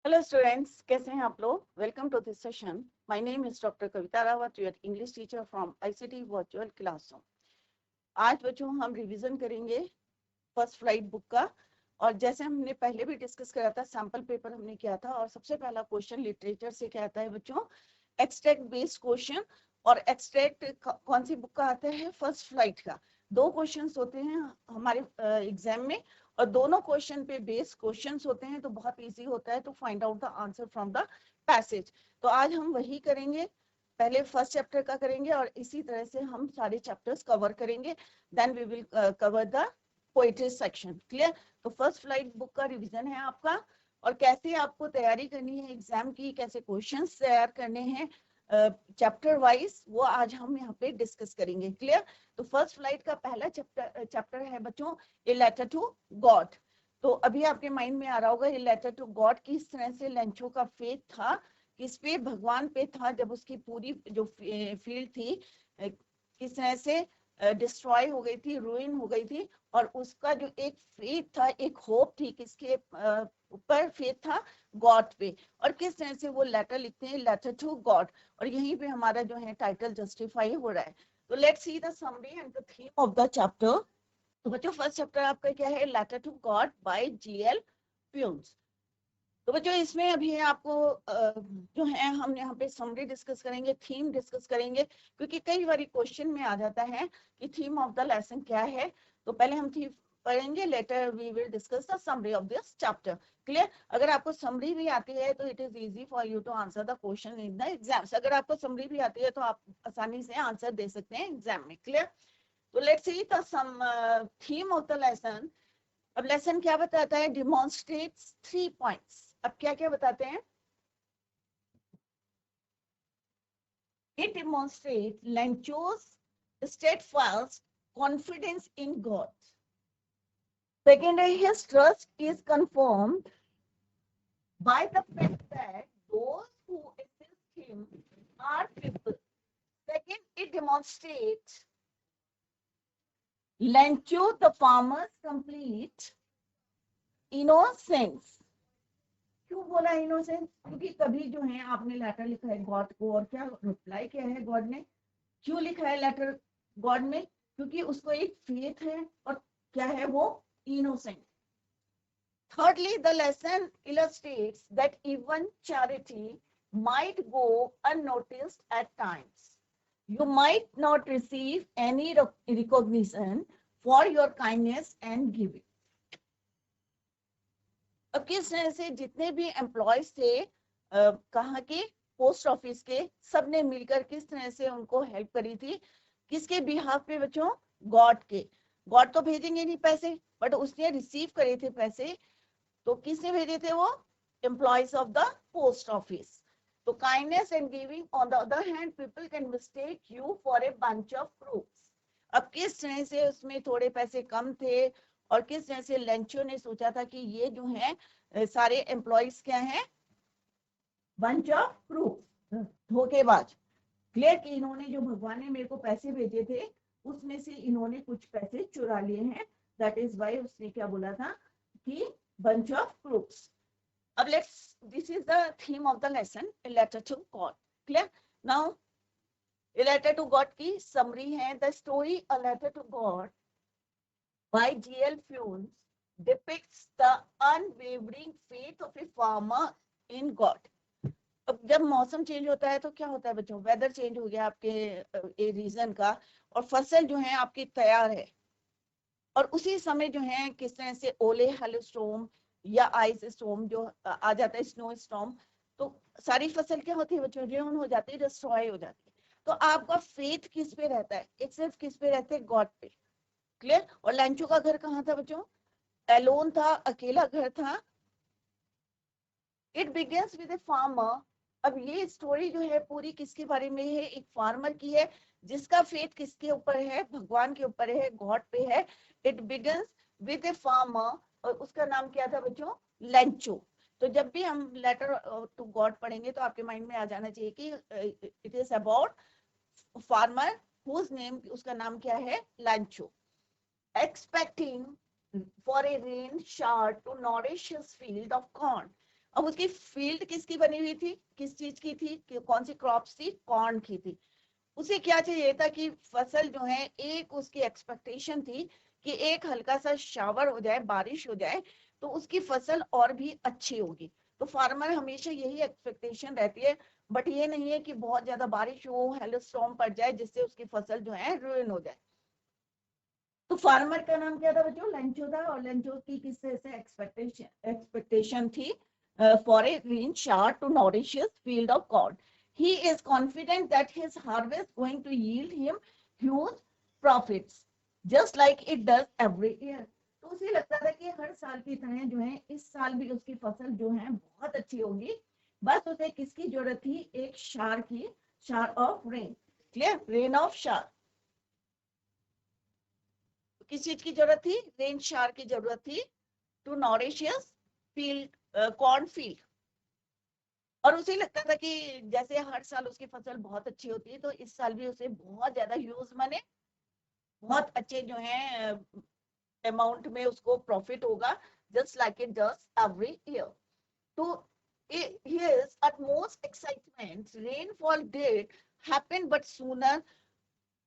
Hello students, कैसे हैं आप लोग। Welcome to this session. My name is doctor Kavita Rawat, your English teacher from ICT virtual classroom. आज बच्चों हम रिवीजन करेंगे फर्स्ट फ्लाइट बुक का। और जैसे हमने पहले भी डिस्कस करा था, सैंपल पेपर हमने किया था। और सबसे पहला क्वेश्चन लिटरेचर से क्या आता है बच्चों, एक्सट्रैक्ट बेस्ड क्वेश्चन। और एक्सट्रैक्ट कौन सी बुक का आता है, फर्स्ट फ्लाइट का। दो क्वेश्चंस होते हैं हमारे एग्जाम में, और दोनों क्वेश्चन पे बेस्ड क्वेश्चंस होते हैं, तो बहुत इजी होता है to find out the answer from the passage. तो आज हम वही करेंगे, पहले फर्स्ट चैप्टर का करेंगे और इसी तरह से हम सारे चैप्टर्स कवर करेंगे। Then we will cover the poetry section. Clear. तो फर्स्ट फ्लाइट बुक का रिवीजन है आपका, और कैसे आपको तैयारी करनी है एग्जाम की, कैसे क्वेश्चंस तैयार करने हैं चैप्टर वाइज, वो आज हम यहाँ पे डिस्कस करेंगे। क्लियर। तो फर्स्ट फ्लाइट का पहला चैप्टर है बच्चों, ए लेटर टू गॉड। तो अभी आपके माइंड में आ रहा होगा, ये लेटर टू गॉड किस तरह से लेंचो का फेथ था, किस पे, भगवान पे था, जब उसकी पूरी जो फील्ड थी किस तरह से डिस्ट्रॉय हो गई थी, रूइन हो गई थी। और उसका जो एक फेथ था, एक होप थी, किसके ऊपर फेथ था, गॉड पे। और किस तरह से वो लेटर लिखते हैं, लेटर टू गॉड। और यहीं पे हमारा जो है टाइटल जस्टिफाई हो रहा है। तो let's see the summary and the theme of the chapter. तो बच्चों फर्स्ट चैप्टर आपका क्या है, Letter to God by GL Fuentes. तो बच्चों इसमें अभी आपको जो है हम यहाँ पे समरी डिस्कस करेंगे, थीम डिस्कस करेंगे, क्योंकि कई बार क्वेश्चन में आ जाता है कि थीम ऑफ द लेसन क्या है। तो पहले हम थीम पढ़ेंगे, later we will discuss the summary of this chapter. Clear. अगर आपको समरी भी आती है तो it is easy for you to answer the question in the exams. अगर आपको समरी भी आती है तो आप आसानी से आंसर दे सकते हैं एग्जाम में। क्लियर। तो let's see the some theme of the lesson. अब लेसन क्या बताता है, डिमॉन्स्ट्रेट्स 3 पॉइंट्स। अब क्या क्या बताते हैं, it demonstrates Lancho's steadfast confidence in God. Secondly, his trust is confirmed by the fact that those who assist him are people. Second, it demonstrates Lancho the farmer's complete innocence. क्यों बोला innocence, क्योंकि कभी जो है आपने letter लिखा है God को, और क्या रिप्लाई किया है गॉड ने। क्यों लिखा है लेटर गॉड में, क्योंकि उसको एक फेथ है, और क्या है वो, innocent. Thirdly, the lesson illustrates that even charity might go unnoticed at times. You might not receive any recognition for your kindness and giving. अब किस तरह से जितने भी एम्प्लॉयज थे कहाँ के, पोस्ट ऑफिस के, सब ने मिलकर किस तरह से उनको हेल्प करी थी, किसके बिहाफ पे बच्चों, गॉड के। गॉड तो भेजेंगे नहीं पैसे, बट उसने रिसीव करे थे पैसे। तो किसने भेजे थे वो, employees of the post office. तो kindness and giving on the other hand, people can mistake you for a bunch of fruits. अब किस तरह से उसमें थोड़े पैसे कम थे, और किस तरह से लेंचो ने सोचा था कि ये जो है सारे एम्प्लॉयज क्या हैं, बंच ऑफ फ्रूट्स, धोखेबाज। क्लियर कि इन्होंने जो भगवान ने मेरे को पैसे भेजे थे, उसमें से इन्होंने कुछ पैसे चुरा लिए हैं। दैट इज वाई उसने क्या बोला था कि bunch of fruits. अब this is the theme of the lesson, a letter to God. Clear? Now, a letter to God की summary है, the story A Letter to God by G.L. Funes depicts the unwavering faith of a farmer in God. अब जब मौसम change होता है तो क्या होता है बच्चों, वेदर चेंज हो गया आपके रीजन का, और फसल जो है आपकी तैयार है, और उसी समय जो है किस तरह से ओले हेल स्टॉर्म या आइस स्टॉर्म जो आ जाता है, स्नो स्टॉर्म, तो सारी फसल क्या होती है बच्चों, रेन हो जाती है, डिस्ट्रॉय हो जाती है। तो आपका फेथ किस पे रहता है, एक सिर्फ किस पे रहते हैं, गॉड पे। क्लियर। और लैंचो का घर कहाँ था बच्चों, एलोन था, अकेला घर था। It begins with a farmer. अब ये स्टोरी जो है पूरी किसके बारे में है, एक फार्मर की है, जिसका फेथ किसके ऊपर है, भगवान के ऊपर है, गॉड पे है। It begins with a farmer, और उसका नाम क्या था बच्चों, लेंचो। तो जब भी हम लेटर टू गॉड पढ़ेंगे तो आपके माइंड में आ जाना चाहिए कि it is about farmer whose name, उसका नाम क्या है, Lencho. Expecting for a rain shower to nourish his field of corn. अब उसकी फील्ड किसकी बनी हुई थी, किस चीज की थी, कौन सी क्रॉप्स थी, कॉर्न की थी। उसे क्या चाहिए था कि फसल जो है, एक उसकी एक्सपेक्टेशन थी कि एक हल्का सा शावर हो जाए, बारिश हो जाए, तो उसकी फसल और भी अच्छी होगी। तो फार्मर हमेशा यही एक्सपेक्टेशन रहती है, बट ये नहीं है कि बहुत ज्यादा बारिश हो, हेलस्टॉर्म पड़ जाए जिससे उसकी फसल जो है रुइन हो जाए। तो फार्मर का नाम क्या था बच्चों, लेंचो था। और लेंचो की किस तरह से एक्सपेक्टेशन थी, for a green shower to nourish his field of corn. He is confident that his harvest going to yield him huge profits, just like it does every year. तो उसे लगता था कि हर साल की तरह जो है इस साल भी उसकी फसल जो है बहुत अच्छी होगी। बस उसे किसकी जरूरत थी, एक शार की, शार of rain. Clear, rain of शार। किस चीज की जरूरत थी, रेन शार की जरूरत थी, to nourish his field, corn field. और उसे लगता था कि जैसे हर साल उसकी फसल बहुत अच्छी होती है, तो इस साल भी उसे बहुत ज्यादा ह्यूज माने बहुत अच्छे जो है अमाउंट में उसको प्रॉफिट होगा, just like it does every year. तो his utmost excitement, rainfall did happen but sooner।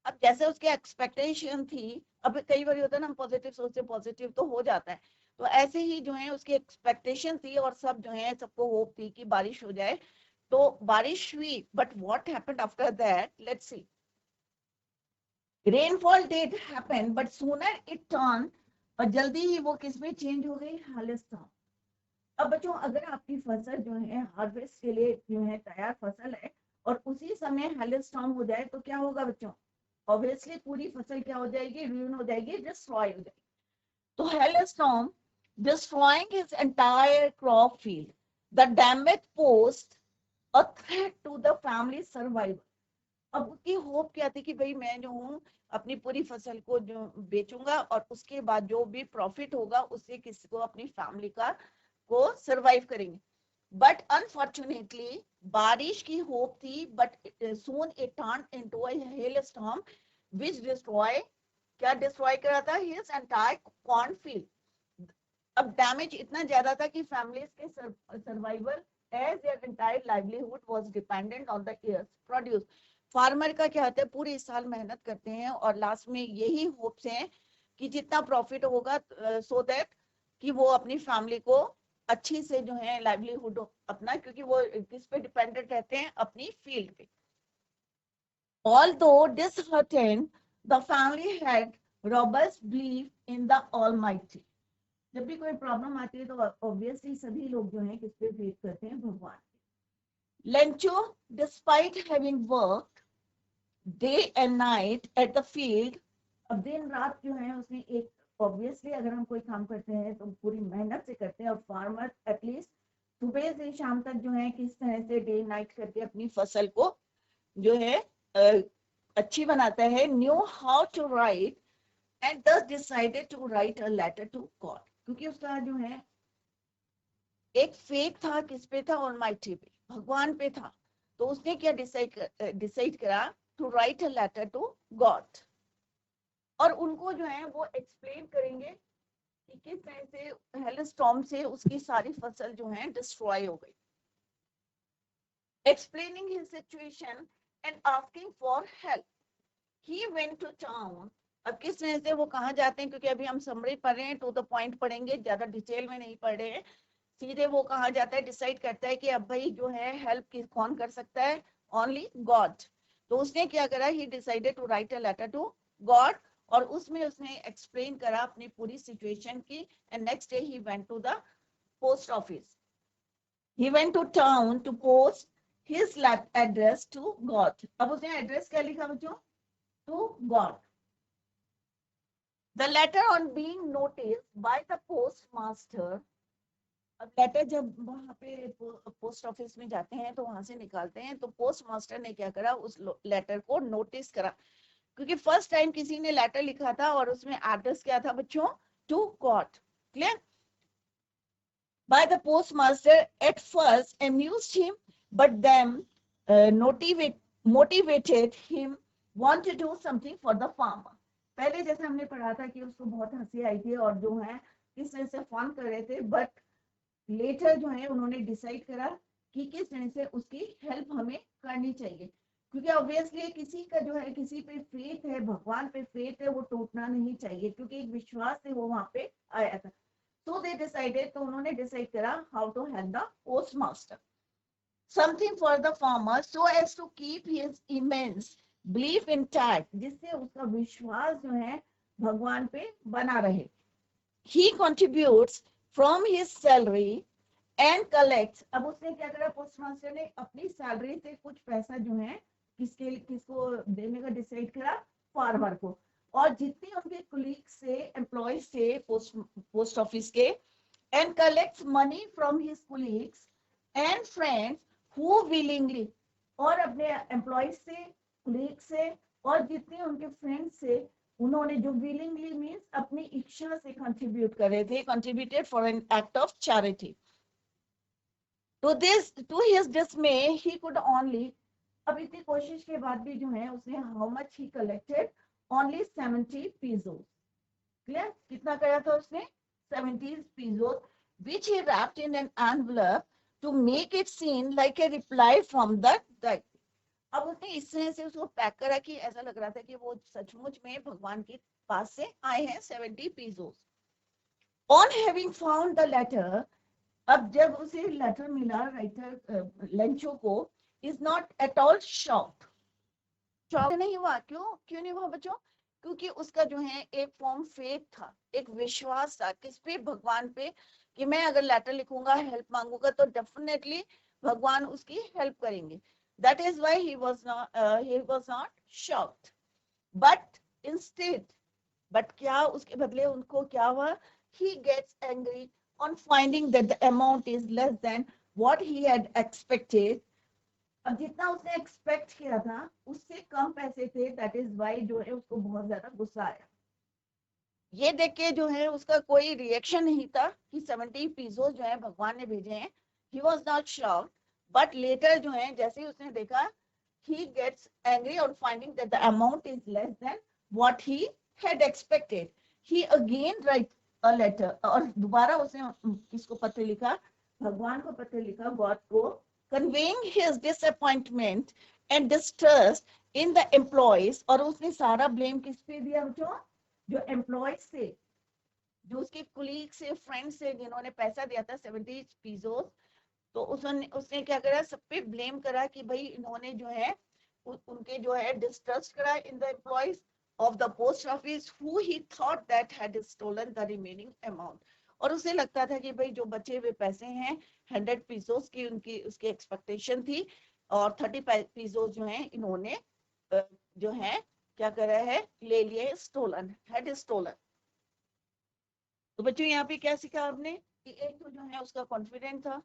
अब जैसे उसकी एक्सपेक्टेशन थी, अब कई बार होता है ना, हम पॉजिटिव सोचते, पॉजिटिव तो हो जाता है, तो ऐसे ही जो है उसकी एक्सपेक्टेशन थी और सब जो है सबको होप थी कि बारिश हो जाए। तो बारिश हुई, but what happened after that, let's see. Rainfall did happen but sooner it turn, और जल्दी ही वो किस में चेंज हो गई, हालिस्तान। अब बच्चों, अगर आपकी फसल जो है हार्वेस्ट के लिए जो है तैयार फसल है, और उसी समय हेलस्टॉर्म हो जाए, तो क्या होगा बच्चों, ऑब्वियसली पूरी फसल क्या हो जाएगी, ruin हो जाएगी, डिस्ट्रॉय हो जाएगी। तो hailstorm destroying his entire crop field, the damage posed a threat to the family survival। अब उसकी होप क्या थी कि भाई मैं जो हूँ अपनी पूरी फसल को जो बेचूंगा, और उसके बाद जो भी प्रॉफिट होगा उससे किसी को, अपनी फैमिली का को सरवाइव करेंगे। बट अनफॉर्चुनेटली बारिश की होप थी, but soon it turn into a hail storm which destroy, क्या डिस्ट्रॉय करा था, हिज एंटायर कॉर्न फील्ड। अब डैमेज इतना ज्यादा था कि फैमिलीज के survival as their entire livelihood was dependent on the year's produce. Farmer का क्या होता है, पूरे साल मेहनत करते हैं और लास्ट में यही होप्स हैं कि जितना प्रॉफिट होगा, सो दैट कि वो अपनी फैमिली को अच्छी से जो है लाइवलीहुड अपना, क्योंकि वो किस पे डिपेंडेंट रहते हैं, अपनी फील्ड पे। Although disheartened, the family had robust belief in the Almighty। जब भी कोई प्रॉब्लम आती है तो ऑब्वियसली सभी लोग जो हैं किस पे फेथ करते हैं, भगवान पे। Lencho despite having work day and night at the field, अब दिन रात जो है उसने एक, ऑब्वियसली अगर हम कोई काम करते हैं तो पूरी मेहनत से करते हैं, और फार्मर एटलीस्ट सुबह से शाम तक जो है किस तरह से डे नाइट करके अपनी फसल को जो है अच्छी बनाता है, knew how to write and thus decided to write a letter to God। क्योंकि उसका जो है एक फेथ था, किस पे था, ऑलमाइटी पे, भगवान पे था। तो उसने क्या डिसाइड करा, to write a letter to God. और उनको जो है वो एक्सप्लेन करेंगे कि किस तरह से हेलस्टॉर्म से उसकी सारी फसल जो है डिस्ट्रॉय हो गई। Explaining his situation and asking for help, he went to town. अब किस तरह से वो कहाँ जाते हैं, क्योंकि अभी हम समरी पढ़ रहे हैं, टू द पॉइंट पढ़ेंगे, ज्यादा डिटेल में नहीं पढ़ रहे हैं। सीधे वो कहाँ जाता है, डिसाइड करता है कि अब भाई जो है हेल्प कौन कर सकता है, ओनली गॉड। तो उसने क्या करा, he decided to write a letter to God, और उसमें उसने एक्सप्लेन करा अपनी पूरी सिचुएशन की। And next day he went to the post office, he went to town to post his address to God। अब उसने एड्रेस क्या लिखा बच्चों, to God। The letter on being noticed by the postmaster, अब letter जब वहां पे post office में जाते हैं तो वहां से निकालते हैं, तो पोस्ट मास्टर ने क्या करा, उस लेटर को नोटिस करा, क्योंकि फर्स्ट टाइम किसी ने लेटर लिखा था और उसमें एड्रेस क्या था बच्चों, to God. Clear, by the postmaster at first amused him, but then motivated him want to do something for the farmer। पहले जैसे हमने पढ़ा था कि उसको बहुत हंसी आई थी और जो है किस तरह से फन कर रहे थे, बट लेटर जो है उन्होंने डिसाइड करा कि किस तरह से उसकी हेल्प हमें करनी चाहिए, क्योंकि ऑब्वियसली किसी का जो है किसी पे फेथ है, भगवान पे फेथ है, वो टूटना नहीं चाहिए, क्योंकि एक विश्वास से वो वहां पे आया था। तो दे डिसाइडेड, तो उन्होंने डिसाइड करा how to help the post master something for the farmer so as to keep his immense belief intact, जिससे उसका विश्वास जो है भगवान पे बना रहे। He contributes from his salary and collects, अब उसने क्या करा, पोस्ट मास्टर ने अपनी सैलरी से कुछ पैसा जो है किसको देने का डिसाइड करा, फार्मर को। और जितने उनके कुलीग से, एम्प्लॉयज थे पोस्ट ऑफिस के, and collects money from his colleagues and friends who willingly, और अपने एम्प्लॉयज से, कुलीग से और जितने उनके फ्रेंड्स से, उन्होंने जो willingly मीन्स अपनी इच्छा से कंट्रीब्यूट कर रहे थे, contributed for an act of charity. To his dismay, he could only, अब इतनी कोशिश के बाद भी जो है उसने, how much he collected, only 70 pesos. Clear, कितना करा था उसने, 70 pesos, which he wrapped in an envelope to make it seem like a reply from the dead. अब उसने इस तरह से उसको पैक करा कि ऐसा लग रहा था कि वो सचमुच में भगवान के पास से आए हैं 70 pesos. On having found the letter, अब जब उसे लेटर मिला राइटर लेंचो को, is not at all shocked, shock नहीं हुआ। क्यों नहीं हुआ बच्चों, क्योंकि उसका जो है एक फॉर्म फेथ था, एक विश्वास था, किस पे, भगवान पे, कि मैं अगर लेटर लिखूंगा, हेल्प मांगूंगा तो डेफिनेटली भगवान उसकी हेल्प करेंगे। That is why he was not shocked, but instead, but क्या उसके बदले उनको क्या हुआ, he gets angry on finding that the amount is less than what he had expected. अब जितना उसने एक्सपेक्ट किया था उससे कम पैसे थे, दैट इज वाई जो है उसको बहुत ज्यादा गुस्सा आया। ये देख के जो है उसका कोई रिएक्शन नहीं था कि 70 pesos जो है भगवान ने भेजे हैं। he was not shocked, but later जो है जैसे ही उसने देखा, he gets angry on finding that the amount is less than what he had expected. He again write a letter, और दोबारा उसने किसको पत्र लिखा, भगवान को पत्र लिखा, गॉड को, conveying his disappointment and distrust in the employees, और उसने सारा ब्लेम किस पे दिया बच्चों, जो एम्प्लॉयज थे, जो उसके कुलीग से, फ्रेंड से, जिन्होंने पैसा दिया था 70 pesos, तो उसने क्या करा, सब पे ब्लेम करा कि भाई इन्होंने जो है उनके जो है डिस्ट्रस्ट करा in the employees of the post office who he thought that had stolen the remaining amount. और उसे लगता था कि भाई जो बचे हुए पैसे हैं 100 pesos की उनकी उसकी एक्सपेक्टेशन थी, और 30 pesos जो है इन्होंने जो है क्या करा है, ले लिए, स्टोलन, हैड स्टोलन। तो बच्चों यहाँ पे क्या सीखा आपने कि एक तो जो है उसका कॉन्फिडेंट था,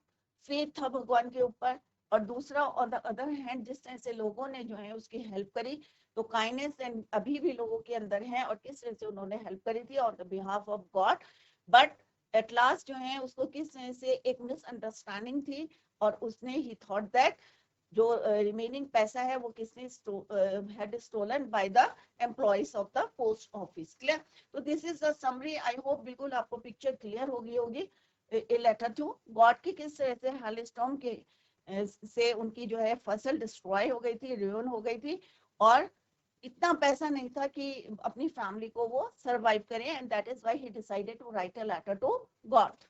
फेथ था भगवान के ऊपर, और दूसरा ऑन द अदर हैंड जिस तरह से लोगों ने जो है उसकी हेल्प करी, तो काइंडनेस एंड अभी भी लोगों के अंदर है, और किस तरह से उन्होंने हेल्प करी थी on the behalf of God. But at last जो है उसको किस तरह से एक मिसअंडरस्टैंडिंग थी, और उसने ही थॉट दैट जो रिमेनिंग पैसा है वो किसने had stolen by the employees of the post office. Clear, तो this is the summary. I hope बिल्कुल आपको पिक्चर क्लियर हो गई होगी। ए लेटर टू गॉड की किस तरह से हेलस्टॉर्म के से उनकी जो है फसल डिस्ट्रॉय हो गई थी, रुइन हो गई थी, और इतना पैसा नहीं था कि अपनी फैमिली को वो सरवाइव करें, and that is why he decided to write a letter to God.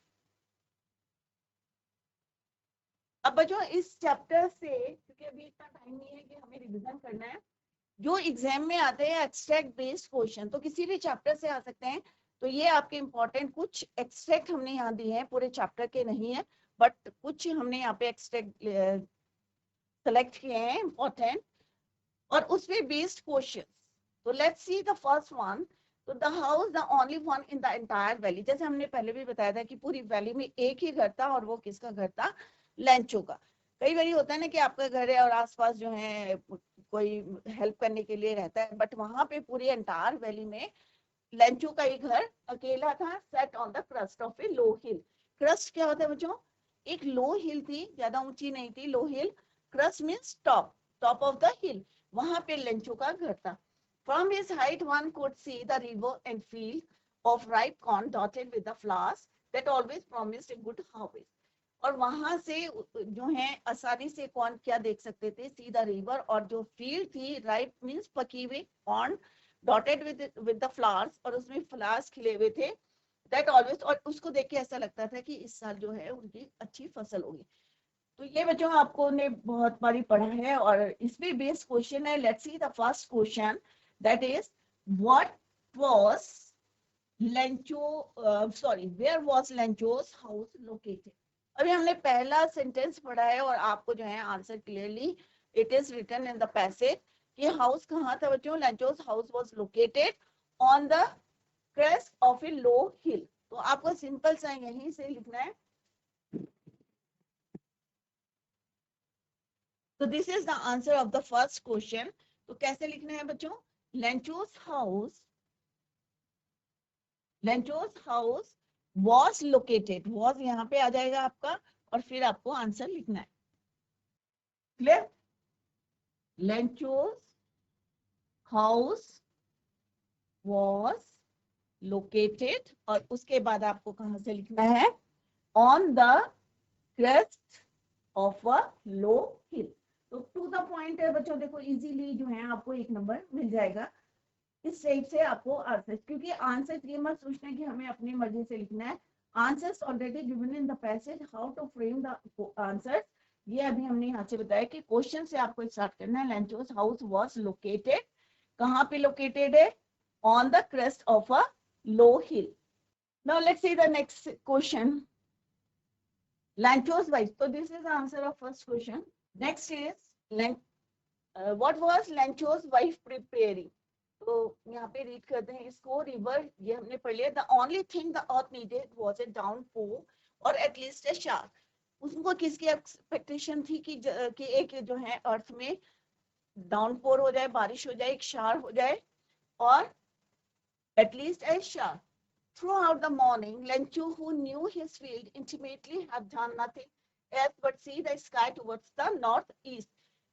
अब बच्चों इस चैप्टर से, क्योंकि अभी इतना टाइम नहीं है कि हमें रिवीजन करना है, जो एग्जाम में आते हैं एक्सट्रैक्ट बेस्ड क्वेश्चन, तो किसी भी चैप्टर से आ सकते हैं, तो ये आपके इंपॉर्टेंट कुछ एक्सट्रैक्ट हमने यहाँ दिए हैं, पूरे चैप्टर के नहीं है, बट कुछ हमने यहाँ पे एक्सट्रैक्ट सेलेक्ट किए हैं इंपॉर्टेंट, और उसपे बेस्ड क्वेश्चन। तो let's see the first one. तो the house the only one in the entire valley, जैसे हमने पहले भी बताया था कि पूरी वैली में एक ही घर था, और वो किसका घर था, लेंचो का। कई बार होता है ना कि आपका घर है और आसपास जो है कोई हेल्प करने के लिए रहता है, बट वहां पे पूरी एंटायर वैली में लेंचो का ही घर अकेला था, set on the crust of a low hill. Crust क्या होता है बच्चों, एक लो हिल थी, ज्यादा ऊंची नहीं थी, low hill. Crust means top, top of the hill, वहां पे लेंचो का घर था। From his height, one could see the river and field of ripe corn dotted with the flowers that always promised a good harvest. और वहां से जो है आसानी से कौन क्या देख सकते थे, सीधा रिवर, और जो फील्ड थी राइट मींस पकी हुई, on dotted with the flowers, और उसमें फ्लावर्स खिले हुए थे, दैट ऑलवेज, और उसको देख के ऐसा लगता था कि इस साल जो है उनकी अच्छी फसल होगी। तो ये बच्चों आपको ने बहुत बारी पढ़ा है और इस पे बेस्ड क्वेश्चन है। Let's see the first question, that is what was where was Lencho's house located. अभी हमने पहला सेंटेंस पढ़ा है और आपको जो है answer clearly it is written in the passage कि हाउस कहाँ था बच्चों, Lencho's house was located on the crest of a low hill. तो आपको सिंपल सा यहीं से लिखना है। तो this is the answer of the first question. तो कैसे लिखना है बच्चों, Lencho's house was located, was यहाँ पे आ जाएगा आपका और फिर आपको आंसर लिखना है। Clear, Lencho's house was located, और उसके बाद आपको कहां से लिखना है, on the crest of a low hill. तो टू द पॉइंट है बच्चों, देखो इजीली जो है आपको एक नंबर मिल जाएगा इस टाइप से आपको आंसर, क्योंकि आंसर ये मत सोचना कि हमें अपनी मर्जी से लिखना है। Answers already given in the passage, how to frame the answers, ये अभी हमने यहाँ से बताया कि क्वेश्चन से आपको स्टार्ट करना है। लेंचोस हाउस वाज लोकेटेड, कहाँ पे लोकेटेड है, on the crest of a low hill. Now let's see the next question, Lencho's wife. तो this is the answer of first question. Next is what was Lencho's wife preparing. तो यहाँ पे read करते हैं इसको, river ये हमने पढ़ लिया। The only thing the earth needed was a downpour और एटलीस्ट ए शावर। उसको किसकी एक्सपेक्टेशन थी कि एक जो है अर्थ में डाउनपोर हो जाए, बारिश हो जाए, एक शावर हो जाए, और at least A shower. Throughout the morning, Lenchu, who knew his field intimately, had done nothing else but see the sky towards the northeast.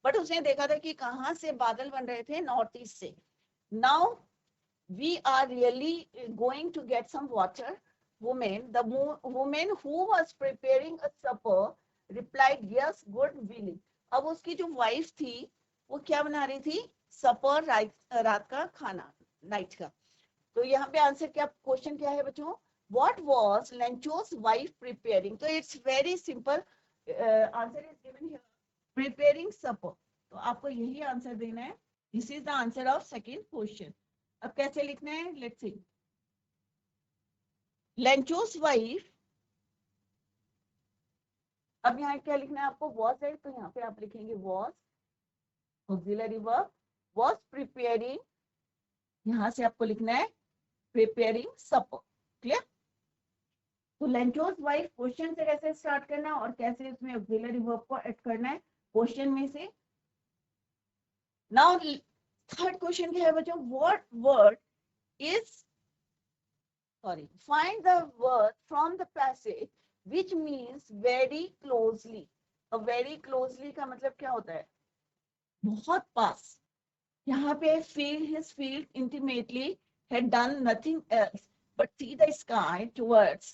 But उसने देखा था कि कहाँ से बादल बन रहे थे, नॉर्थ ईस्ट से। Now we are really going to get some water. The woman who was preparing a supper replied, yes, good willing. अब उसकी जो वाइफ थी वो क्या बना रही थी, सपर, रात का खाना, नाइट का। तो यहाँ पे आंसर क्या, क्वेश्चन क्या है बच्चों, what was Lencho's wife preparing. तो it's very simple, answer is given here, preparing supper. तो आपको यही आंसर देना है। This is the answer of second question. अब कैसे लिखना है, लेट्स सी, लेंचोस वाइफ। अब यहाँ क्या लिखना है आपको, वॉज है, तो यहाँ पे आप लिखेंगे was, auxiliary verb, was preparing, यहाँ से आपको लिखना है प्रिपेयरिंग सपर। क्लियर। तो लेंचोस वाइफ क्वेश्चन से कैसे स्टार्ट करना और कैसे इसमें ऑक्सिलरी वर्ब को ऐड करना है क्वेश्चन में से। नाउ थर्ड क्वेश्चन क्या है बच्चों, what word is find the word from the passage which means very closely। अब very closely का मतलब क्या होता है, बहुत पास। यहाँ पे feel his field intimately had done nothing else but see the sky towards,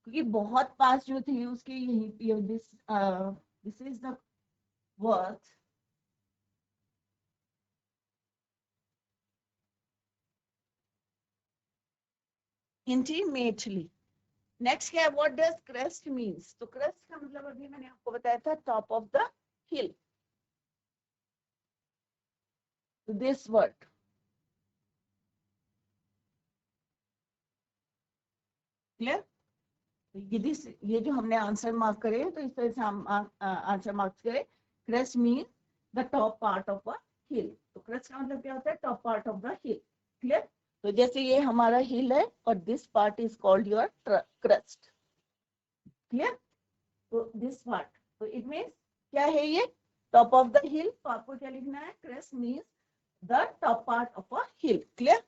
क्योंकि बहुत पास जो थे उसके यही this is the word intimately। Next क्या है, व्हाट डज क्रेस्ट मींस। तो क्रेस्ट का मतलब अभी मैंने आपको बताया था top of the hill, this word. Clear. ये जो हमने आंसर मार्क करे तो इस तरह से हम आंसर मार्क करें, crest mean the top part of a hill. तो क्रेस्ट का मतलब क्या होता है, top part of the hill. Clear. तो जैसे ये हमारा हिल है और this part is called your crest. Clear. तो दिस पार्ट, तो इट मीन्स क्या है, ये टॉप ऑफ द हिल। तो आपको क्या लिखना है, crest means the top part of a hill. Clear.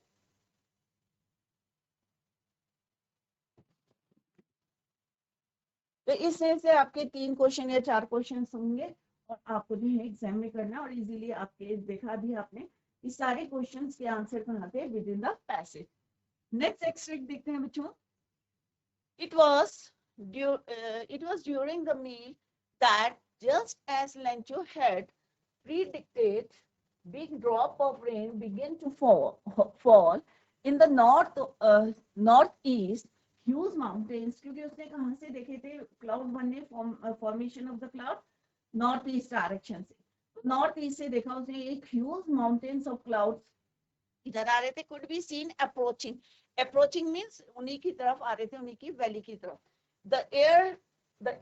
तो इस तरह से आपके 3 क्वेश्चन या 4 क्वेश्चन होंगे और आपको जो है एग्जाम में करना है, और इजीली आपके देखा भी आपने इस सारे क्वेश्चंस के आंसर कहाँ थे, with in the passage. Next extract देखते हैं बच्चों। It was it was during the meal that just as Lencho had predicted, big drop of rain began to fall in the northeast. Huge mountains, क्योंकि उसने कहाँ से देखे थे cloud बनने, formation of the cloud north east direction से, north east से देखा उसने एक ह्यूज माउंटेन्स ऑफ क्लाउड्स इधर आ रहे थे, could be seen approaching, approaching means उन्हीं की तरफ आ रहे थे, उन्हीं की वैली की तरफ. The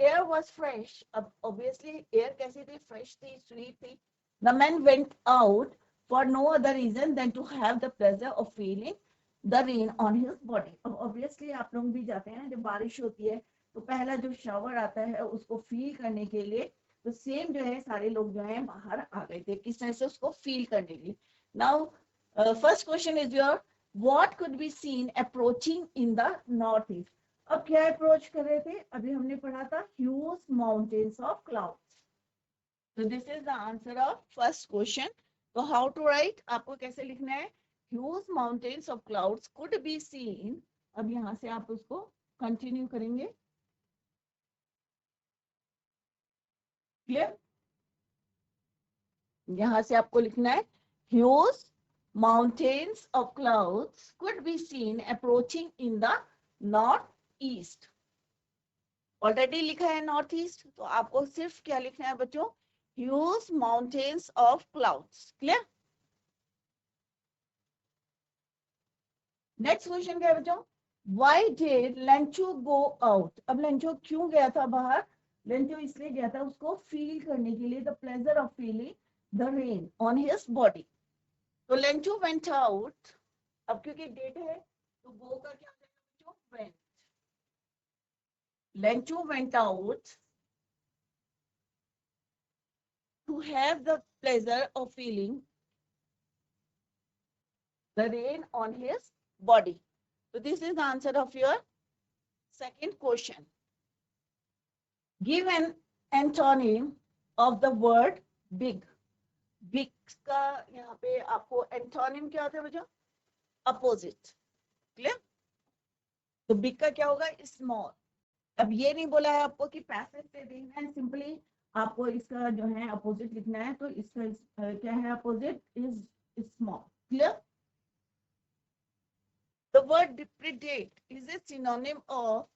air was fresh. अब ऑब्वियसली एयर कैसी थी, फ्रेश थी, स्वीट थी. The man went out for no other reason than to have the pleasure of feeling the rain on his body. अब ऑब्वियसली आप लोग भी जाते हैं जब बारिश होती है तो पहला जो शावर आता है उसको फील करने के लिए, तो सेम जो है सारे लोग जो है बाहर आ गए थे किस तरह से उसको फील करने के लिए. Now first question is your, what could be seen approaching in the north east. अब क्या अप्रोच कर रहे थे, अभी हमने पढ़ा था ह्यूज माउंटेन्स ऑफ क्लाउड्स. तो this is the answer of first question. तो हाउ टू राइट, आपको कैसे लिखना है, huge mountains of clouds could be seen. अब यहां से आप उसको कंटिन्यू करेंगे. क्लियर, यहां से आपको लिखना है huge mountains of clouds could be seen approaching in the northeast. Already लिखा है नॉर्थ ईस्ट, तो आपको सिर्फ क्या लिखना है बच्चों, huge mountains of clouds. Clear. Next question क्या है बच्चों, why did Lencho go out. अब लेंचो क्यों गया था बाहर, लेंचो इसलिए गया था उसको फील करने के लिए, the pleasure of feeling the rain on his body. तो लेंचो वेंट आउट, अब क्योंकि डेट है तो गो का क्या है, went. Lencho went out to have the pleasure of feeling the rain on his body. तो this is the answer of your second question. Give an antonym of the word big. Big का यहाँ पे आपको antonym क्या होता है बच्चों, opposite. Clear. तो बिग का क्या होगा, स्मॉल. अब ये नहीं बोला है आपको कि पैसेज से देखना है, सिंपली आपको इसका जो है अपोजिट लिखना है. तो इसका क्या है, opposite is small. Clear. The word predict is a synonym of,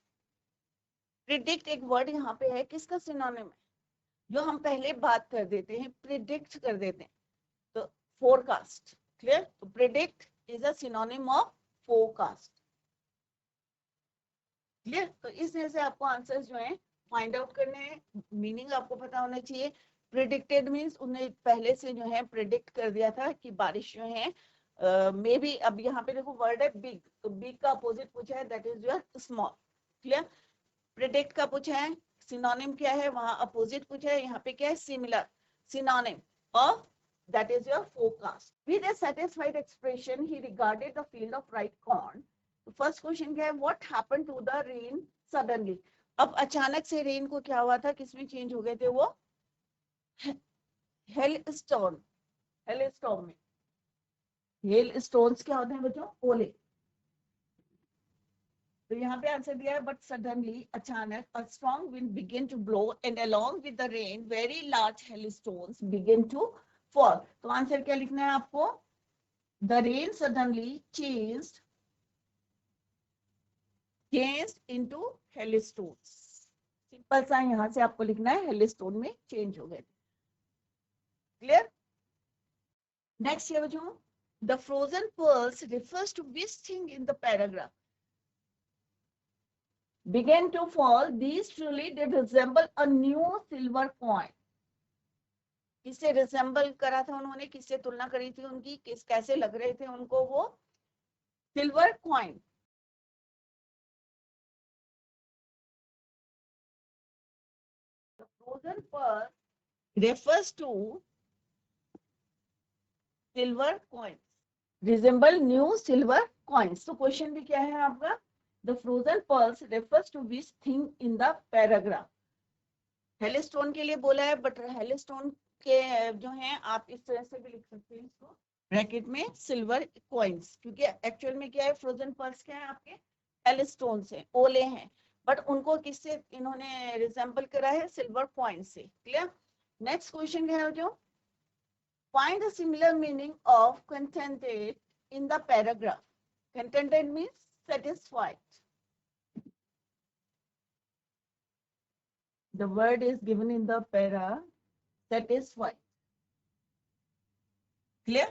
predict एक वर्ड यहाँ पे है, किसका सिनोनिम है, जो हम पहले बात कर देते हैं, प्रिडिक्ट कर देते हैं, तो फोरकास्ट. क्लियर. तो predict is a synonym of forecast. Clear. तो इस तरह से आपको आंसर्स जो है फाइंड आउट करने हैं. मीनिंग आपको पता होना चाहिए. प्रिडिक्टेड मींस उन्हें पहले से जो है प्रिडिक्ट कर दिया था कि बारिश जो है मे बी. अब यहाँ पे देखो वर्ड है बिग, तो बिग का अपोजिट पूछा है, that is your small. Clear. Predict का पूछा है, सिनोनिम क्या है, वहां अपोजिट पूछा है, यहाँ पे क्या है, similar. Synonym of that is your forecast. With a satisfied expression, he regarded the field of ripe corn. तो फर्स्ट क्वेश्चन क्या है, what happened to the rain suddenly. अब अचानक से रेन को क्या हुआ था, किसमें चेंज हो गए थे वो, हेल स्टोन. हेल स्टोन में, हेल स्टोन्स क्या होते हैं बच्चों, ओले. तो यहाँ पे आंसर दिया है, बट सडनली अचानक a strong wind began to blow and along with the rain very large hail stones began to fall. तो आंसर क्या लिखना है आपको, the rain suddenly changed into hailstones. Simple सा यहां से आपको लिखना है, हेलिस्टोन में चेंज हो गए. क्लियर. नेक्स्ट ये बच्चों, the frozen pearls refers to which thing in the paragraph. Began to fall, these truly did resemble a new silver coin. किससे रिसेंबल करा था उन्होंने, किससे तुलना करी थी उनकी, कैसे लग रहे थे उनको वो, silver coin. Frozen pearl refers to silver coins, resemble new silver coins. तो क्वेश्चन भी क्या है आपका, the frozen pearls refers to which thing in the paragraph. हेलिस्टोन के लिए बोला है, बट हेलिस्टोन के जो हैं आप इस तरह से भी लिख सकते हैं इसको ब्रैकेट में, सिल्वर कॉइन्स, क्योंकि एक्चुअल में क्या है, फ्रोजन पर्ल्स क्या है आपके, हेलिस्टोन से ओले हैं. बट उनको किससे इन्होंने रिजेंबल करा है? सिल्वर कॉइन से। क्लियर? नेक्स्ट क्वेश्चन क्या है जो, find the similar meaning of contented in the paragraph. Contented means satisfied. The word is given in the para, satisfied. Clear?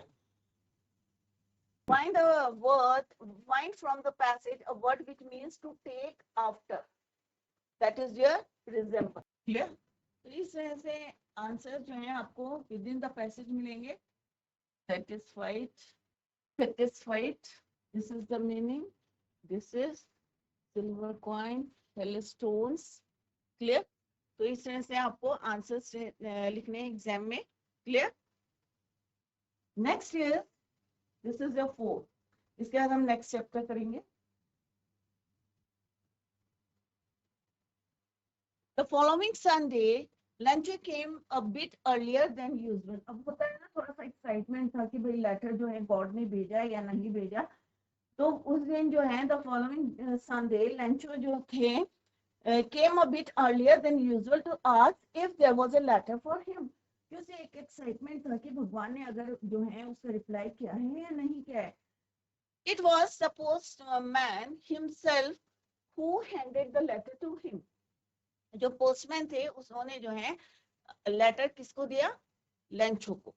Find a word, find from the passage a word which means to take after. That is your resemble. Clear? तो इस तरह से answer जो है आपको with in the passage मिलेंगे. Satisfied, satisfied. This is the meaning. This is silver coin, hailstones. Clear? तो इस तरह से आपको आंसर्स लिखने हैं एग्जाम में. Clear? Next is, this is your 4. इसके बाद हम नेक्स्ट चैप्टर करेंगे. The following Sunday, lunch came a bit earlier than usual. अब होता है ना थोड़ा सा एक्साइटमेंट था कि भाई लेटर जो है गॉड ने भेजा या नहीं भेजा. तो उस दिन जो है द फॉलोइंग संडे लंच जो थे came a bit earlier than usual to ask if there was a letter for him. क्योंकि एक एक्साइटमेंट था कि भगवान ने अगर जो है उसका रिप्लाई किया है या नहीं किया है. It was the postman himself who handed the letter to him. जो पोस्टमैन थे उन्होंने जो है लेटर किसको दिया? लंचो को.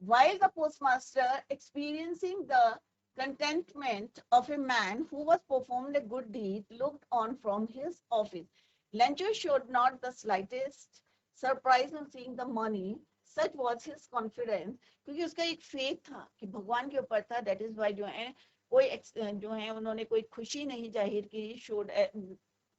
While the postmaster experiencing the contentment of a man who was performed a good deed looked on from his office, Lancho showed not the slightest surprise on seeing the money. Such was his confidence, क्योंकि उसका एक faith था कि भगवान के ऊपर था. That is why जो है कोई जो है उन्होंने कोई खुशी नहीं जाहिर की. showed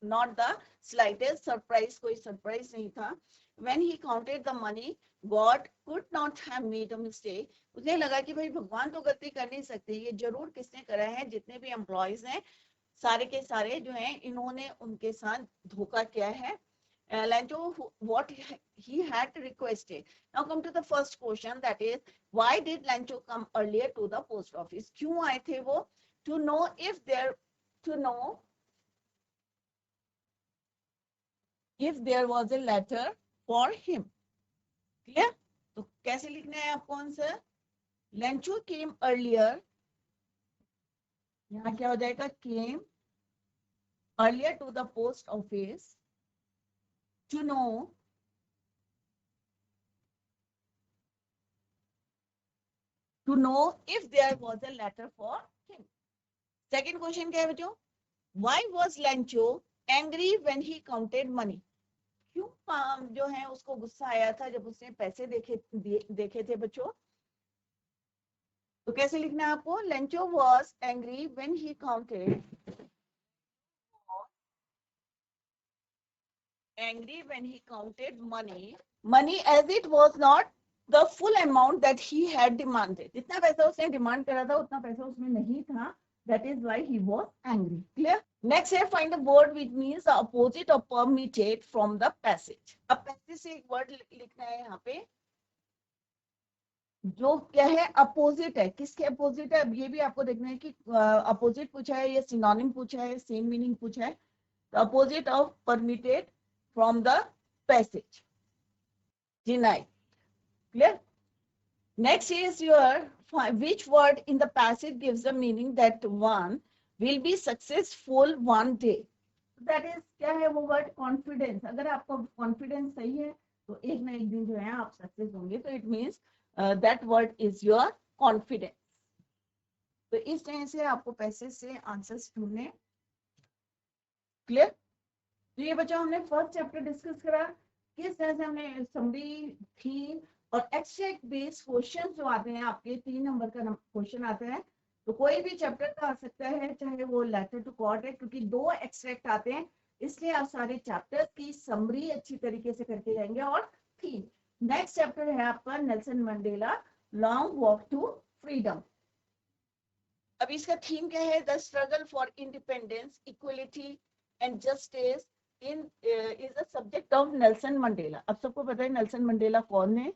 not the slightest surprise, कोई सरप्राइज नहीं था. When he counted the money, God could not have made a mistake. उसे लगा कि भाई भगवान तो गलती कर नहीं सकते, ये जरूर किसने करा है, जितने भी एम्प्लॉयज हैं सारे के सारे जो हैं इन्होंने उनके साथ धोखा किया है. Lancho, what he had requested. Now come to the first question, that is, why did Lancho come earlier to the post office? क्यों आए थे वो? To know if there was a letter for him. Clear? तो कैसे लिखना है आपको answer? Lancho came earlier. यहाँ क्या हो जाएगा? Came earlier to the post office to know if there was a letter for him. Second question क्या है बच्चों? Why was Lancho angry when he counted money? क्यों जो है उसको गुस्सा आया था जब उसने पैसे देखे थे बच्चों? तो कैसे लिखना है आपको? Lancho was angry when he counted money as it was not the full amount that he had demanded. जितना पैसा उसने डिमांड करा था उतना पैसा उसमें नहीं था. That is why he was angry. Clear? Next here, find the word which means the opposite of permitted from the passage. अब passage से एक word लिखना है यहाँ पे जो क्या है? अपोजिट है. किसके अपोजिट है? अब ये भी आपको देखना है कि अपोजिट पूछा है या सिनोनिम पूछा है, सेम मीनिंग पूछा है. The opposite of permitted from the passage. Denied. Clear? Next is your, which word in the passage gives the meaning that one will be successful one day. That is क्या है वो word? Confidence. अगर आपका confidence सही है तो एक ना एक दिन जो है आप सक्सेस होंगे. तो it means that word is your confidence. तो इस तरह से आपको पैसेज से आंसर्स ढूंढने. क्लियर? तो ये बच्चा हमने फर्स्ट चैप्टर डिस्कस करा. किस तरह से हमने समरी, थीम और एक्सट्रैक्ट बेस्ड क्वेश्चन जो आते हैं आपके 3 नंबर का क्वेश्चन आता है. तो कोई भी चैप्टर का आ सकता है, चाहे वो लेटर टू गॉड है, क्योंकि 2 एक्सट्रैक्ट आते हैं इसलिए आप सारे चैप्टर की समरी अच्छी तरीके से करके जाएंगे. और थीम, नेक्स्ट चैप्टर है आपका Nelson Mandela long walk to freedom. अब इसका थीम क्या है? The struggle for independence, equality and justice in is the subject of Nelson Mandela. अब सबको पता है नेल्सन मंडेला कौन है,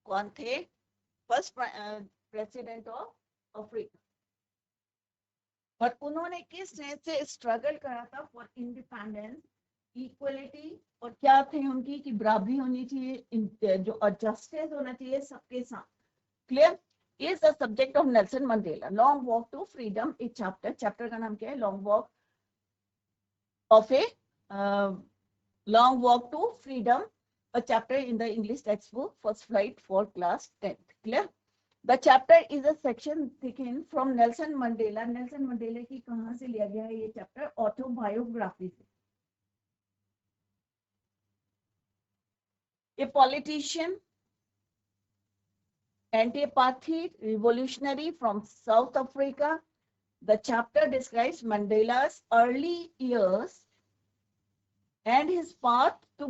कौन थे? First president of Africa. और उन्होंने किस तरह से स्ट्रगल करा था फॉर इंडिपेंडेंस, इक्वलिटी, और क्या थे उनकी कि बराबरी होनी चाहिए, जो जस्टिस होना चाहिए सबके साथ। Clear? Is the subject of Nelson Mandela. Long walk to freedom एक चैप्टर का नाम क्या है? Long walk of a long walk to freedom, a chapter in the English textbook First Flight for class 10th. Clear? The chapter is a section taken from Nelson Mandela. Nelson Mandela की कहाँ से लिया गया है ये chapter? Autobiography से। A politician, anti-apartheid revolutionary from South Africa. The chapter describes Mandela's early years and his path to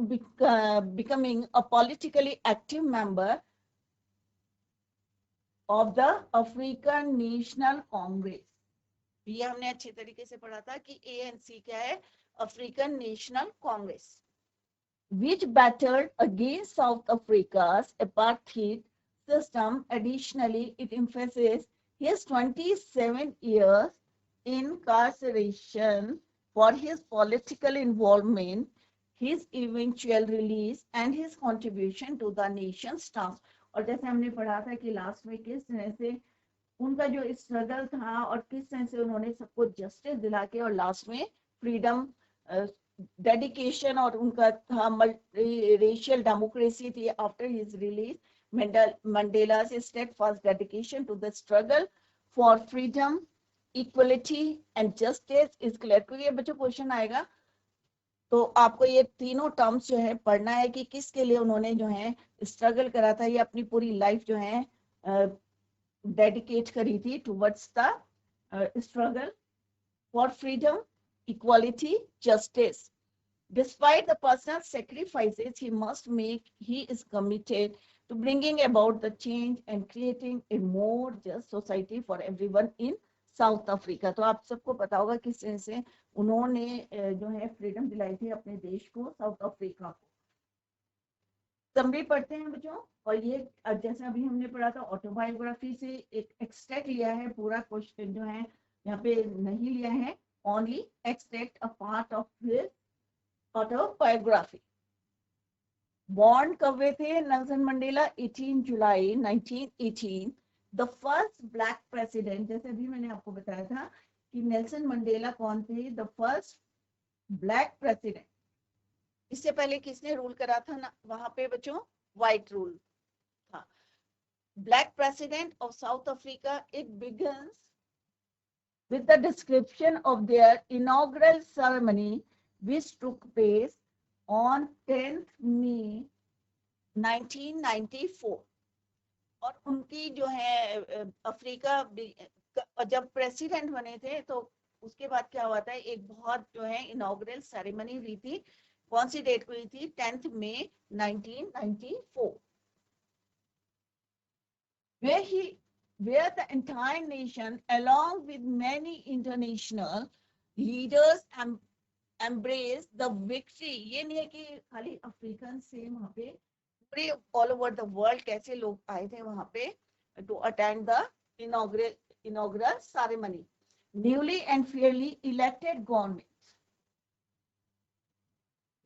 becoming a politically active member of the African National Congress. ये हमने अच्छे तरीके से पढ़ा था कि ANC क्या है? African national Congress, which battled against South Africa's apartheid system. Additionally, it emphasizes his 27 years incarceration for his political involvement, his eventual release, and his contribution to the nation's task. और जैसे हमने पढ़ा था कि लास्ट में किस तरह से उनका जो स्ट्रगल था और किस तरह से उन्होंने सबको जस्टिस दिला के और लास्ट में फ्रीडम, डेडिकेशन, और उनका था रेशियल डेमोक्रेसी थी after his release. Mandela's steadfast dedication to the struggle for freedom, equality and justice is clear. क्योंकि ये बच्चों क्वेश्चन आएगा तो आपको ये तीनों टर्म्स जो है पढ़ना है कि किसके लिए उन्होंने जो है स्ट्रगल करा था, ये अपनी पूरी लाइफ जो है डेडिकेट करी थी towards the struggle for freedom, equality, justice. Despite the personal sacrifices he must make, he is committed to bringing about the change and creating a more just society for everyone in south Africa. तो आप सबको पता होगा किस तरह से उन्होंने जो है फ्रीडम दिलाई थी अपने देश को, साउथ अफ्रीका को. समरी पढ़ते हैं बच्चों. और ये जैसे अभी हमने पढ़ा था ऑटोबायोग्राफी से एक एक्सट्रैक्ट लिया है, पूरा क्वेश्चन जो है यहाँ पे नहीं लिया है, only extract a part of his autobiography. Born कब हुए थे Nelson Mandela? 18 July 1918. The first black president, जैसे अभी मैंने आपको बताया था कि नेल्सन मंडेला कौन थे? The first black president. इससे पहले किसने रूल करा था ना वहां पे बच्चों? व्हाइट रूल था. Black president of South Africa. It begins with the description of their inaugural ceremony, which took place on 10th May 1994. और उनकी जो है अफ्रीका जब प्रेसिडेंट बने थे तो उसके बाद क्या हुआ था, एक बहुत जो है इनॉग्रल सेरेमनी हुई थी. कौन सी डेट को हुई थी? 10th May 1994, where the entire nation, along with many international leaders, embraced the victory. ये नहीं है कि खाली अफ्रीकन से वहाँ पे, पूरे all over the world कैसे लोग आए थे वहाँ पे to attend the inaugural ceremony. Newly and fairly elected government.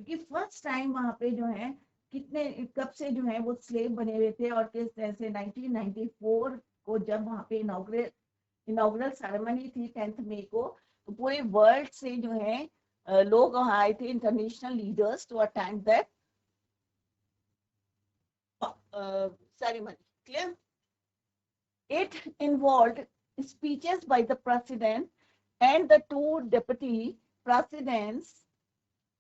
क्योंकि फर्स्ट टाइम वहाँ पे जो है कितने कब से जो है वो स्लेव बने हुए थे और किस तरह से 1994 को जब वहाँ पे इनॉग्रल सेरेमनी थी 10th मई को, तो पूरे वर्ल्ड से जो है लोग वहाँ आए थे, international leaders, to attend that ceremony. Clear? It involved speeches by the president and the two deputy presidents,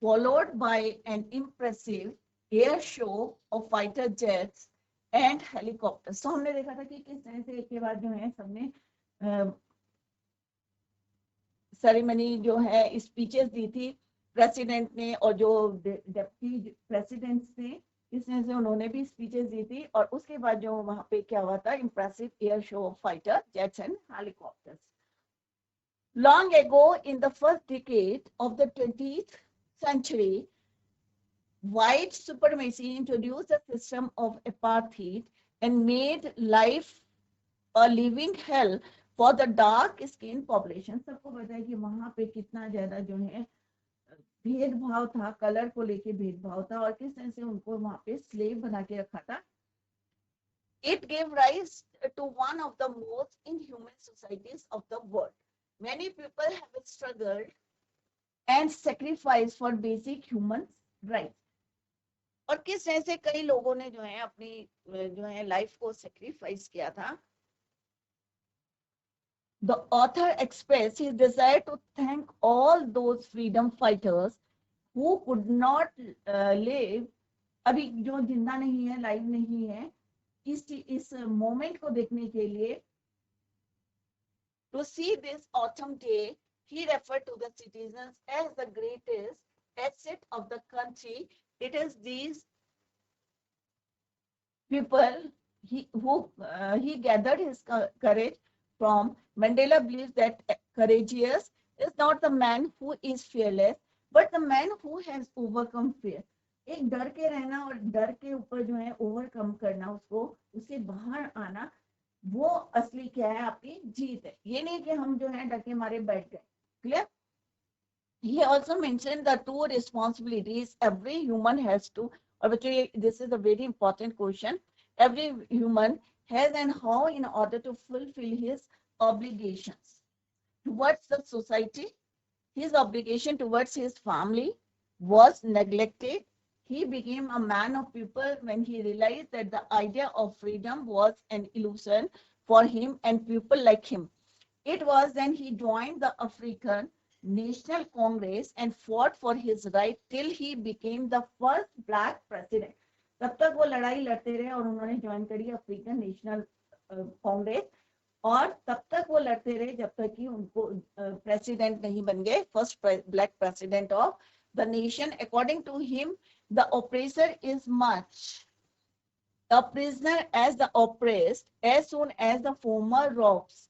followed by an impressive air show of fighter jets and helicopters. तो हमने देखा था कि किस तरह से एक के बाद जो है सबने सेरेमनी जो है स्पीचेस दी थी प्रेसिडेंट ने, और जो डेप्टी प्रेसिडेंट्स थे इस तरह से उन्होंने भी स्पीचेस दी थी. और उसके बाद जो वहां पे क्या हुआ था, impressive air show off fighter jets and helicopters. Long ago, in the first decade of the 20th century, white supremacy introduced a system of apartheid and made life a living hell for the dark skin population. सबको पता है कि वहां पे कितना ज्यादा जो है भेदभाव था, कलर को लेके भेदभाव था और किस तरह से उनको वहां पे स्लेव बना के रखा था। It gave rise to one of the most inhuman societies of the world. Many people have struggled and sacrificed for basic human rights. और किस तरह से कई लोगों ने जो है अपनी जो है लाइफ को सेक्रीफाइस किया था। The author expressed his desire to thank all those freedom fighters who could not live, अभी जो जिंदा नहीं है, लाइव नहीं है, इस मोमेंट को देखने के लिए, to see this autumn day, he referred to the citizens as the greatest asset of the country. It is these people he gathered his courage from. Mandela believes that courageous is not the man who is fearless, but the man who has overcome fear. एक डर के रहना और डर के ऊपर जो है ओवरकम करना, उसको उससे बाहर आना, वो असली क्या है, आपकी जीत है। ये नहीं कि हम जो है डर के मारे बैठ गए। Clear? He also mentioned the two responsibilities every human has to, और बच्चों this is a very important question, every human has and how in order to fulfill his obligations towards the society. His obligation towards his family was neglected. He became a man of people when he realized that the idea of freedom was an illusion for him and people like him. It was then he joined the African National Congress and fought for his right till he became the first black president. तब तक वो लड़ाई लड़ते रहे और उन्होंने join करी African national Congress, और तब तक वो लड़ते रहे जब तक कि उनको प्रेसिडेंट नहीं बन गए, first black president of the nation. According to him the oppressor is much a prisoner as the oppressed as soon as the former robs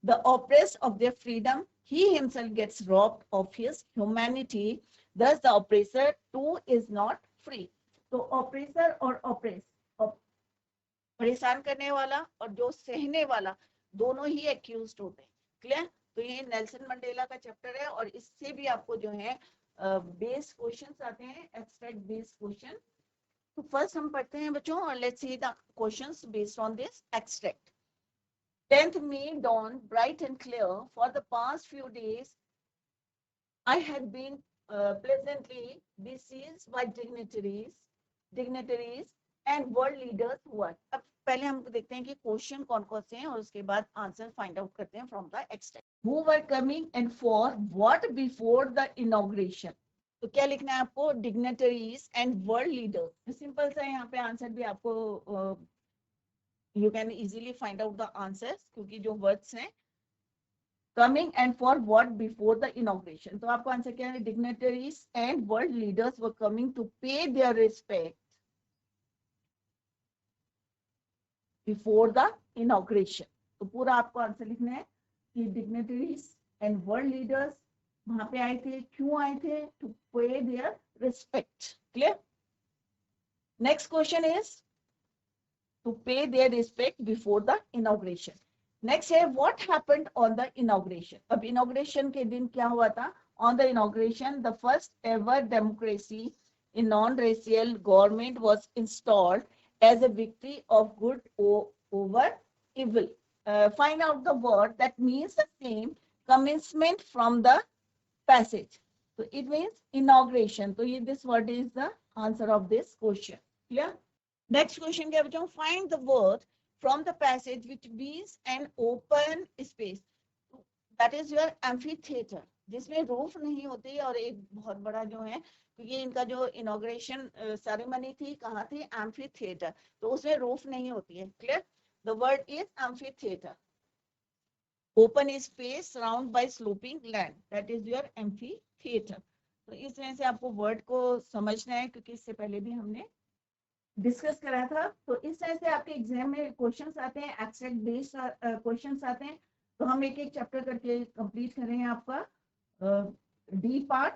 the oppressed of their freedom, he himself gets robbed of his humanity. Thus the oppressor too is not free. तो oppressor और oppressed, परेशान करने वाला और जो सहने वाला, दोनों ही एक्यूज्ड होते हैं। क्लियर? तो ये नेल्सन मंडेला का चैप्टर है और इससे भी आपको जो है बेस क्वेश्चंस आते हैं, एब्स्ट्रैक्ट बेस क्वेश्चन। तो फर्स्ट हम पढ़ते हैं बच्चों, और let's see the questions based on this extract. 10th May dawned bright and clear. For the past few days I had been pleasantly besieged by dignitaries and world leaders who are. अब पहले हम देखते हैं कि question कौन कौन से हैं और उसके बाद आंसर फाइंड आउट करते हैं from the extract. Who were coming and for what before the inauguration. तो क्या लिखना है आपको? Dignitaries and world leaders. Simple सा यहाँ पे आंसर भी आपको you can easily find out the answers, क्योंकि जो वर्ड्स हैं coming and for what before the inauguration, तो आपको आंसर क्या है? Dignitaries and world leaders were coming to pay their respect before the inauguration. तो पूरा आपको आंसर लिखना है कि डिग्नेटरीज एंड वर्ल्ड लीडर्स वहां पे आए थे, क्यों आए थे? To pay their respect. Clear? Next question is to pay their respect before the inauguration. Next है what happened on the inauguration. अब inauguration के दिन क्या हुआ था? On the inauguration, the first ever democracy in non-racial government was installed as a victory of good over evil. Find out the word that means the same commencement from the passage. So it means inauguration. So this word is the answer of this question. Clear? Next question क्या बच्चों? Find the word from the passage which means an open space. That is your amphitheater. जिसमें roof नहीं होती और एक बहुत बड़ा जो है, क्योंकि इनका जो इनॉग्रेशन सेरेमनी थी कहाँ थी? एम्फीथिएटर. तो उसमें रूफ नहीं होती है. Clear? The word is amphitheater. Open space surrounded by sloping land. That is your amphitheater. तो इस तरह से आपको वर्ड को समझना है, क्योंकि इससे पहले भी हमने डिस्कस करा था. तो इस तरह से आपके एग्जाम में क्वेश्चंस आते हैं, एब्स्ट्रैक्ट बेस्ड क्वेश्चंस आते हैं. तो हम एक एक चैप्टर करके कंप्लीट कर रहे हैं. आपका डी पार्ट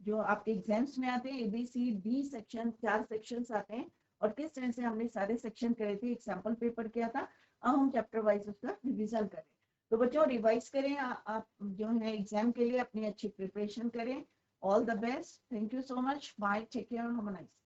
जो आपके एग्जाम्स में आते हैं, ABCD सेक्शन, 4 सेक्शंस आते हैं और किस तरह से हमने सारे सेक्शन करे थे, एक सैंपल पेपर किया था. अब हम चैप्टर वाइज उसका रिवीजन करें. तो बच्चों रिवाइज करें, आप जो है एग्जाम के लिए अपनी अच्छी प्रिपरेशन करें। All the best, thank you so much, bye, take care, have a nice